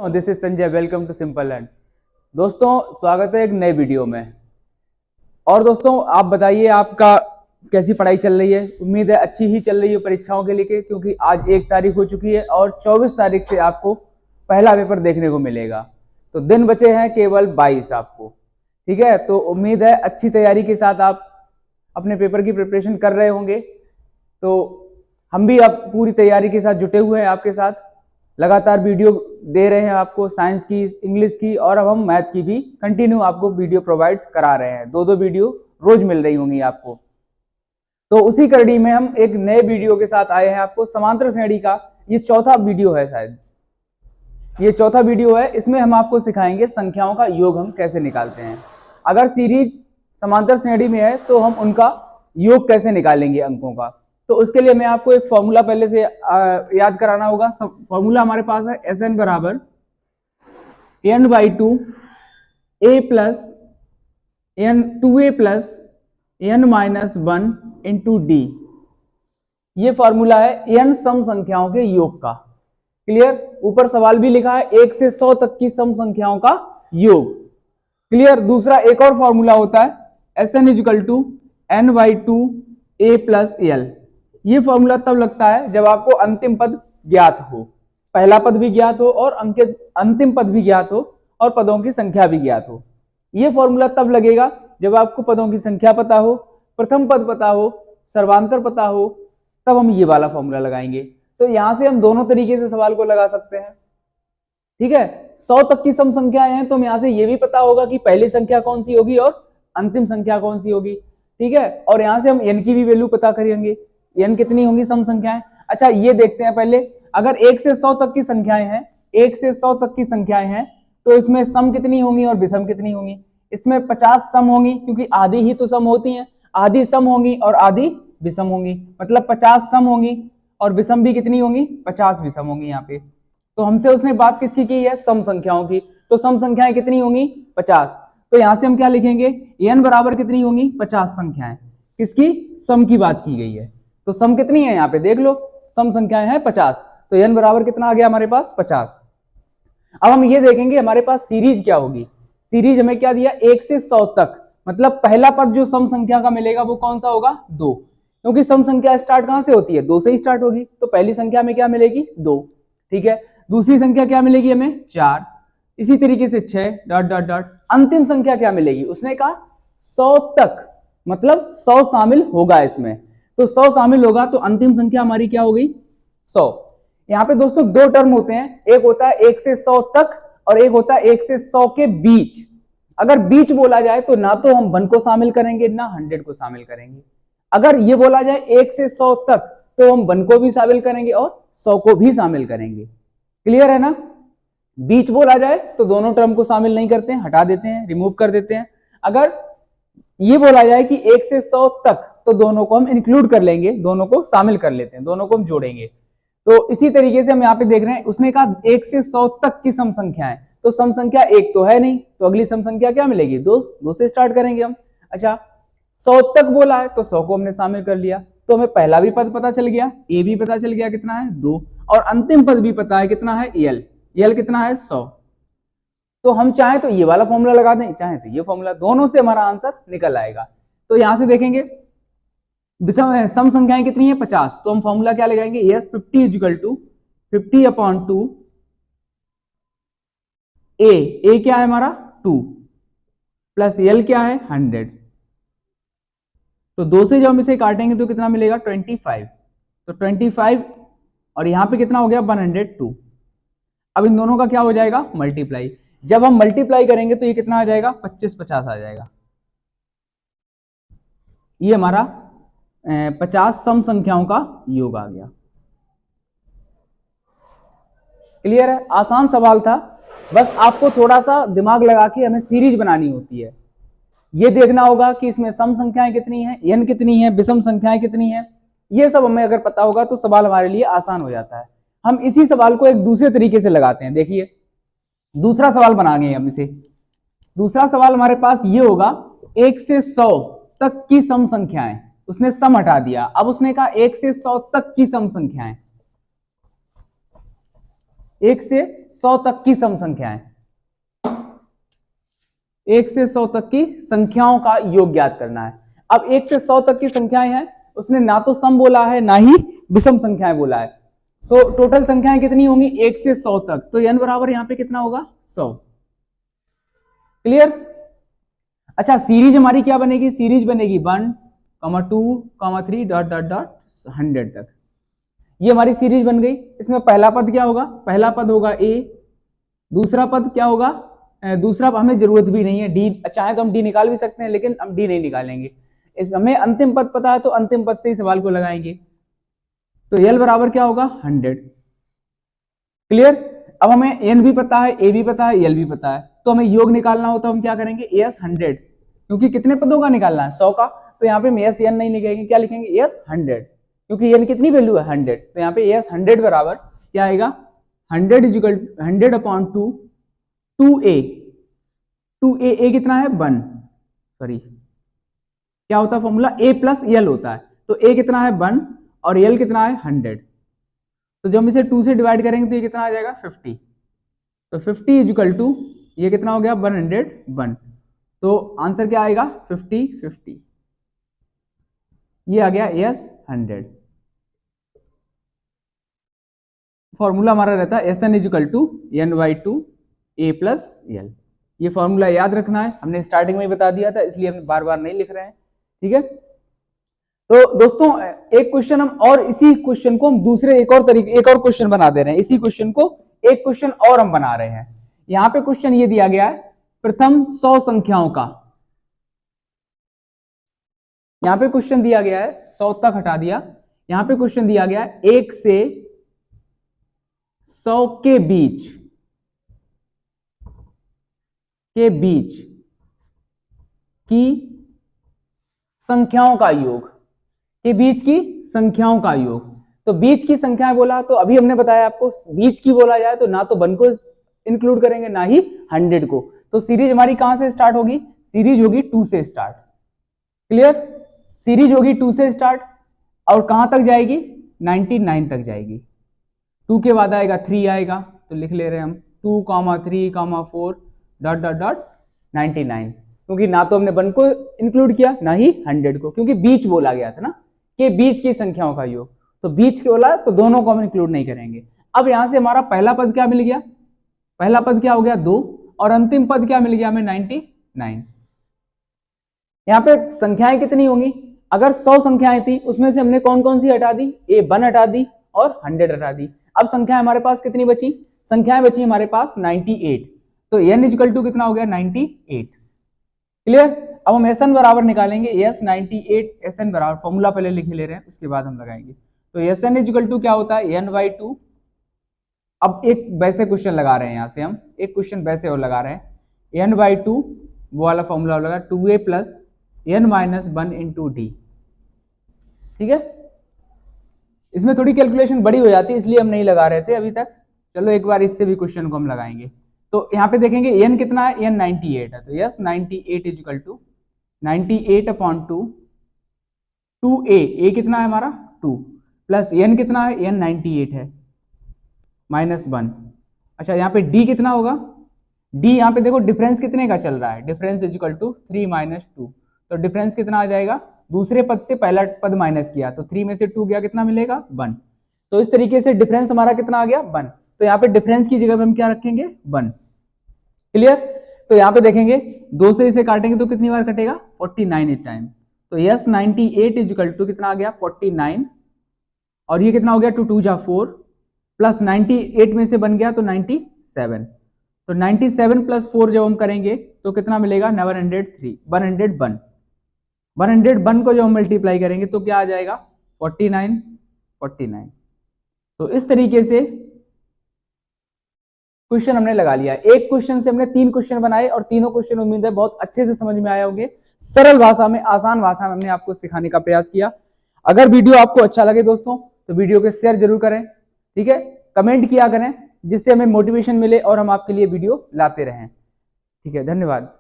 This is Sanjay, welcome to simple learn. दोस्तों स्वागत है एक नए वीडियो में। और दोस्तों आप बताइए आपका कैसी पढ़ाई चल रही है। उम्मीद है अच्छी ही चल रही है परीक्षाओं के लिए, क्योंकि आज 1 तारीख हो चुकी है और 24 तारीख से आपको पहला पेपर देखने को मिलेगा। तो दिन बचे हैं केवल 22 आपको। ठीक है, तो उम्मीद है अच्छी तैयारी के साथ आप अपने पेपर की प्रिपरेशन कर रहे होंगे। तो हम भी अब पूरी तैयारी के साथ जुटे हुए हैं आपके साथ, लगातार वीडियो दे रहे हैं आपको, साइंस की, इंग्लिश की, और अब हम मैथ की भी कंटिन्यू आपको वीडियो प्रोवाइड करा रहे हैं। 2-2 वीडियो रोज मिल रही होंगी आपको। तो उसी कड़ी में हम एक नए वीडियो के साथ आए हैं आपको। समांतर श्रेणी का ये चौथा वीडियो है, शायद ये चौथा वीडियो है। इसमें हम आपको सिखाएंगे संख्याओं का योग हम कैसे निकालते हैं। अगर सीरीज समांतर श्रेणी में है तो हम उनका योग कैसे निकालेंगे अंकों का। तो उसके लिए मैं आपको एक फॉर्मूला पहले से याद कराना होगा। फॉर्मूला हमारे पास है Sn बराबर n/2 a plus n2a plus n-1 into D. ये फॉर्मूला है n सम संख्याओं के योग का। क्लियर। ऊपर सवाल भी लिखा है 1 से 100 तक की सम संख्याओं का योग। क्लियर। दूसरा एक और फॉर्मूला होता है Sn = n/2 a plus l। ये फॉर्मूला तब लगता है जब आपको अंतिम पद ज्ञात हो, पहला पद भी ज्ञात हो और अंतिम पद भी ज्ञात हो और पदों की संख्या भी ज्ञात हो। ये फॉर्मूला तब लगेगा जब आपको पदों की संख्या पता हो, प्रथम पद पता हो, सर्वांतर पता हो, तब हम ये वाला फॉर्मूला लगाएंगे। तो यहां से हम दोनों तरीके से सवाल को लगा सकते हैं। ठीक है, 100 तक की सम संख्याएं हैं तो हम यहां से ये भी पता होगा कि पहली संख्या कौन सी होगी और अंतिम संख्या कौन सी होगी। ठीक है, और यहां से हम n की भी वैल्यू पता करेंगे, n कितनी होंगी सम संख्याएं। अच्छा ये देखते हैं पहले, अगर 1 से 100 तक की संख्याएं हैं, 1 से 100 तक की संख्याएं हैं, तो इसमें सम कितनी होंगी और विषम कितनी होंगी। इसमें 50 सम होंगी, क्योंकि आधी ही तो सम होती हैं, आधी सम होंगी और आधी विषम होंगी। मतलब 50 सम होंगी और विषम भी कितनी होंगी, 50 विषम होंगी यहाँ पे। तो हमसे उसने बात किसकी की है, सम संख्याओं की। तो सम संख्याएं कितनी होंगी, 50। तो यहां से हम क्या लिखेंगे, n बराबर कितनी होंगी, 50 संख्याएं। किसकी, सम की बात की गई है। तो सम कितनी है यहाँ पे देख लो, सम संख्याएं हैं 50। तो n बराबर कितना आ गया हमारे पास, 50। अब हम ये देखेंगे हमारे पास सीरीज क्या होगी। सीरीज हमें क्या दिया, 1 से 100 तक, मतलब पहला पद जो सम संख्या का मिलेगा वो कौन सा होगा, 2। क्योंकि सम संख्या स्टार्ट कहां से होती है, 2 से ही स्टार्ट होगी। तो पहली संख्या में क्या मिलेगी, 2। ठीक है, दूसरी संख्या क्या मिलेगी हमें, 4। इसी तरीके से 6 ... अंतिम संख्या क्या मिलेगी, उसने कहा 100 तक, मतलब 100 शामिल होगा इसमें। तो 100 शामिल होगा तो अंतिम संख्या हमारी क्या हो गई, 100। यहाँ पे दोस्तों 2 टर्म होते हैं, एक होता है 1 से 100 तक और एक होता है 1 से 100 के बीच। अगर बीच बोला जाए तो ना तो हम 1 को शामिल करेंगे ना 100 को शामिल करेंगे। अगर ये बोला जाए 1 से 100 तक तो हम 1 को भी शामिल करेंगे और 100 को भी शामिल करेंगे। क्लियर है ना। बीच बोला जाए तो दोनों टर्म को शामिल नहीं करते हैं, हटा देते हैं, रिमूव कर देते हैं। अगर ये बोला जाए कि 1 से 100 तक तो दोनों को हम इंक्लूड कर लेंगे, दोनों को शामिल कर लेते हैं, दोनों को हम जोड़ेंगे। तो इसी तरीके से हम यहाँ पे देख रहे हैं, उसने कहा 1 से 100 तक की सम संख्या है, तो सम संख्या 1 तो है नहीं, तो अगली सम संख्या क्या मिलेगी, 2 से स्टार्ट करेंगे हम। अच्छा 100 तक बोला है तो 100 को हमने शामिल कर लिया, तो हमें पहला भी पद पता चल गया, ए भी पता चल गया कितना है, 2, और अंतिम पद भी पता है कितना है, यल कितना है, 100। तो हम चाहे तो ये वाला फॉर्मूला लगा दें, चाहे तो ये फॉर्मूला, दोनों से हमारा आंसर निकल आएगा। तो यहां से देखेंगे सम संख्याएं कितनी है, 50। तो हम फॉर्मूला क्या लगाएंगे, यस 50 = 50/2 ए क्या है हमारा 2 प्लस यल क्या है 100। तो 2 से जब हम इसे काटेंगे तो कितना मिलेगा, 25। तो 25 और यहां पे कितना हो गया, 102। अब इन दोनों का क्या हो जाएगा, मल्टीप्लाई। जब हम मल्टीप्लाई करेंगे तो ये कितना आ जाएगा, 25-50 आ जाएगा। ये हमारा 50 सम संख्याओं का योग आ गया। क्लियर है, आसान सवाल था। बस आपको थोड़ा सा दिमाग लगा के हमें सीरीज बनानी होती है। ये देखना होगा कि इसमें सम संख्याएं कितनी हैं, n कितनी है, विषम संख्याएं कितनी हैं। ये सब हमें अगर पता होगा तो सवाल हमारे लिए आसान हो जाता है। हम इसी सवाल को एक दूसरे तरीके से लगाते हैं। देखिए दूसरा सवाल बनाएंगे हम इसे। दूसरा सवाल हमारे पास ये होगा, 1 से 100 तक की सम संख्याएं, उसने सम हटा दिया, अब उसने कहा 1 से 100 तक की सम संख्याएं। 1 से 100 तक की सम संख्याएं, 1 से 100 तक की संख्याओं का योग ज्ञात करना है। अब 1 से 100 तक की संख्याएं हैं, उसने ना तो सम बोला है ना ही विषम संख्याएं बोला है, तो टोटल संख्याएं कितनी होंगी 1 से 100 तक, तो n बराबर यहां पे कितना होगा 100। क्लियर। अच्छा सीरीज हमारी क्या बनेगी, सीरीज बनेगी 1, 2, 3 डॉट डॉट डॉट 100 तक, ये हमारी सीरीज बन गई। इसमें पहला पद क्या होगा, पहला पद होगा a, दूसरा पद क्या होगा, दूसरा हमें जरूरत भी नहीं है, डी चाहे तो हम डी निकाल भी सकते हैं लेकिन हम डी नहीं निकालेंगे, इस हमें अंतिम पद पता है तो अंतिम पद से ही सवाल को लगाएंगे। तो एल बराबर क्या होगा 100। क्लियर। अब हमें एन भी पता है, ए भी पता है, एल भी पता है, तो हमें योग निकालना हो तो हम क्या करेंगे एस 100, क्योंकि कितने पदों का निकालना है 100 का, तो यहाँ पे हम एस एन नहीं लिखेंगे, क्या लिखेंगे एस 100, क्योंकि एन कितनी वैल्यू है 100, तो यहाँ पे एस 100 बराबर क्या आएगा 100 इक्वल 100 अपॉन 2a, 2a कितना है 1, सॉरी क्या होता है फॉर्मूला a प्लस एल होता है, तो a कितना है 1 और एल कितना है 100, तो जब हम इसे 2 से डिवाइड करेंगे तो ये कितना आ जाएगा 50, तो 50 इक्वल टू ये कितना हो गया 101, तो आंसर क्या आएगा 50 50, ये आ गया एस 100। फॉर्मूला हमारा रहता है S N equal to n/2 a plus L, ये फॉर्मूला याद रखना है, हमने स्टार्टिंग में ही बता दिया था इसलिए हम बार बार नहीं लिख रहे हैं। ठीक है, तो दोस्तों एक क्वेश्चन हम और इसी क्वेश्चन को हम दूसरे एक और क्वेश्चन बना दे रहे हैं, इसी क्वेश्चन को एक क्वेश्चन और हम बना रहे हैं। यहां पे क्वेश्चन ये दिया गया है प्रथम 100 संख्याओं का, यहां पे क्वेश्चन दिया गया है 100 तक हटा दिया, यहां पे क्वेश्चन दिया गया है 1 से 100 के बीच की संख्याओं का योग, के बीच की संख्याओं का योग, तो बीच की संख्याएं बोला तो अभी हमने बताया आपको बीच की बोला जाए तो ना तो 1 को इंक्लूड करेंगे ना ही 100 को, तो सीरीज हमारी कहां से स्टार्ट होगी, सीरीज होगी 2 से स्टार्ट। क्लियर, सीरीज होगी 2 से स्टार्ट और कहां तक जाएगी 99 तक जाएगी, 2 के बाद आएगा 3 आएगा, तो लिख ले रहे हैं हम 2, 3, 4 डॉट डॉट डॉट 99, क्योंकि ना तो हमने 1 को इंक्लूड किया ना ही 100 को, क्योंकि बीच बोला गया था ना कि बीच की संख्याओं का योग, तो बीच के बोला तो दोनों को हम इंक्लूड नहीं करेंगे। अब यहां से हमारा पहला पद क्या मिल गया, पहला पद क्या हो गया 2 और अंतिम पद क्या मिल गया हमें 99। यहां पे संख्याएं कितनी होंगी, अगर 100 संख्याएं थी उसमें से हमने कौन कौन सी हटा दी, 1 हटा दी और 100 हटा दी, अब संख्याएं हमारे पास कितनी बची, संख्याएं बची हमारे पास 98, तो n इक्वल टू कितना हो गया 98। क्लियर, अब हम एस एन बराबर निकालेंगे, एस 98 एस एन बराबर, फॉर्मूला पहले लिख ले रहे हैं उसके बाद हम लगाएंगे, तो एस एन इक्वल टू क्या होता है n/2। अब एक वैसे क्वेश्चन लगा रहे हैं, यहां से हम एक क्वेश्चन वैसे और लगा रहे हैं, n/2 वो वाला फॉर्मूला लगा 2a plus n-1 into D. ठीक है, इसमें थोड़ी कैलकुलेशन बड़ी हो जाती है इसलिए हम नहीं लगा रहे थे अभी तक, चलो एक बार इससे भी क्वेश्चन को हम लगाएंगे। तो यहाँ पे देखेंगे n कितना है, n 98 है, तो yes 98 equal to 98 upon 2 2a, कितना है हमारा 2 प्लस n कितना है, n 98 है -1। अच्छा यहाँ पे d कितना होगा, d यहाँ पे देखो डिफरेंस कितने का चल रहा है, डिफरेंस इक्वल टू 3 - 2, तो डिफरेंस कितना आ जाएगा, दूसरे पद से पहला पद माइनस किया तो 3 में से 2 गया, कितना मिलेगा 1, तो इस तरीके से डिफरेंस हमारा कितना आ गया 1, तो यहाँ पे डिफरेंस की जगह पे हम क्या रखेंगे 1। क्लियर, तो यहाँ पे देखेंगे 2 से इसे काटेंगे तो कितनी बार कटेगा 49 टाइम, तो यस 98 इक्वल टू कितना आ गया 49 और ये कितना हो गया 2 2 जा 4 प्लस 98 में से बन गया तो 97, तो 97 प्लस 4 जब हम करेंगे तो कितना मिलेगा 101 को जब हम मल्टीप्लाई करेंगे तो क्या आ जाएगा 49। तो इस तरीके से क्वेश्चन हमने लगा लिया, एक क्वेश्चन से हमने 3 क्वेश्चन बनाए और तीनों क्वेश्चन उम्मीद है बहुत अच्छे से समझ में आए होंगे, सरल भाषा में आसान भाषा में हमने आपको सिखाने का प्रयास किया। अगर वीडियो आपको अच्छा लगे दोस्तों तो वीडियो को शेयर जरूर करें, ठीक है, कमेंट किया करें जिससे हमें मोटिवेशन मिले और हम आपके लिए वीडियो लाते रहें। ठीक है, धन्यवाद।